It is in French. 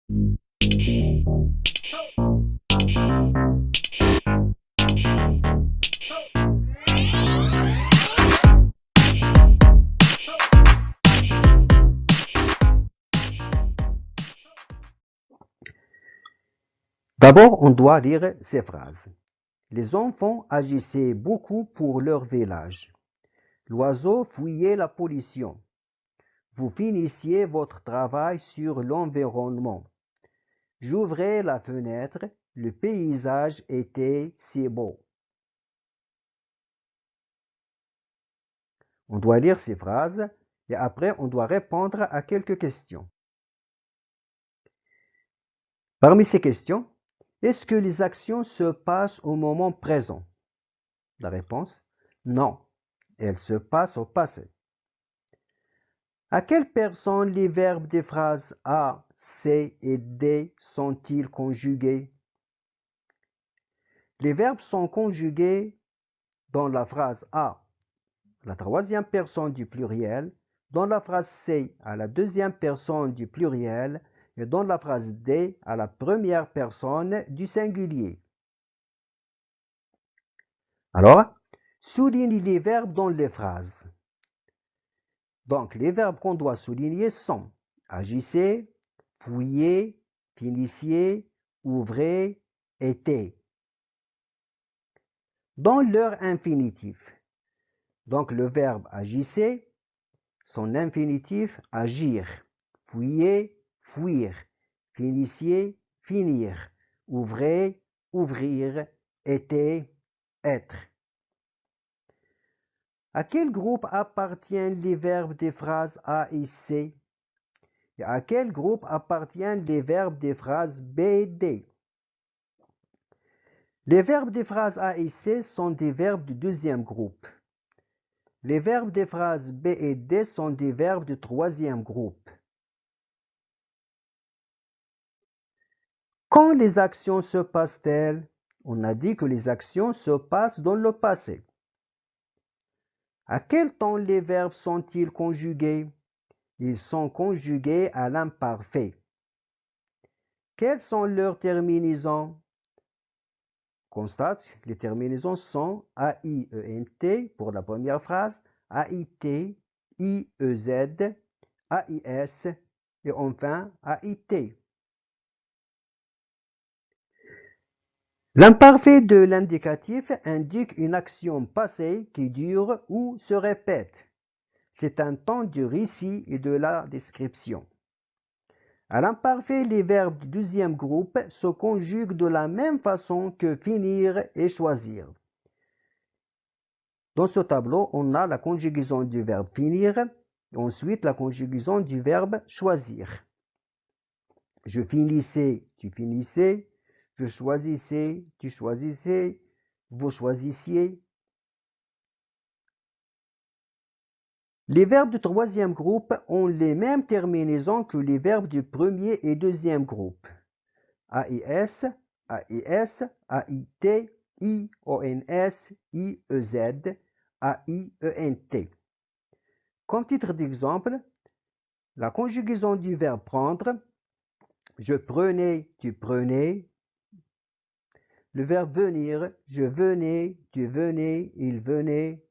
D'abord, on doit lire ces phrases. Les enfants agissaient beaucoup pour leur village. L'oiseau fuyait la pollution. Vous finissiez votre travail sur l'environnement. J'ouvrais la fenêtre, le paysage était si beau. On doit lire ces phrases et après on doit répondre à quelques questions. Parmi ces questions, est-ce que les actions se passent au moment présent? La réponse, non, elles se passent au passé. À quelle personne les verbes des phrases a, c'est et des sont-ils conjugués? Les verbes sont conjugués dans la phrase a, la troisième personne du pluriel, dans la phrase c'est à la deuxième personne du pluriel et dans la phrase des à la première personne du singulier. Alors, souligne les verbes dans les phrases. Donc, les verbes qu'on doit souligner sont agissez, fouillez, finissiez, ouvrez, était. Dans leur infinitif. Donc, le verbe agissez, son infinitif agir, fouiller, fuir, finissiez, finir, ouvrez, ouvrir, était, être. À quel groupe appartiennent les verbes des phrases A et C? Et à quel groupe appartiennent les verbes des phrases B et D? Les verbes des phrases A et C sont des verbes du deuxième groupe. Les verbes des phrases B et D sont des verbes du troisième groupe. Quand les actions se passent-elles? On a dit que les actions se passent dans le passé. À quel temps les verbes sont-ils conjugués? Ils sont conjugués à l'imparfait. Quelles sont leurs terminaisons? Constate, les terminaisons sont AIENT pour la première phrase, AIT, IEZ, AIS et enfin AIT. L'imparfait de l'indicatif indique une action passée qui dure ou se répète. C'est un temps du récit et de la description. À l'imparfait, les verbes du deuxième groupe se conjuguent de la même façon que finir et choisir. Dans ce tableau, on a la conjugaison du verbe finir, et ensuite la conjugaison du verbe choisir. Je finissais, tu finissais, je choisissais, tu choisissais, vous choisissiez. Les verbes du troisième groupe ont les mêmes terminaisons que les verbes du premier et deuxième groupe. AIS, AIS, AIT, IONS, IEZ, AIENT. Comme titre d'exemple, la conjugaison du verbe prendre, je prenais, tu prenais. Le verbe venir, je venais, tu venais, il venait.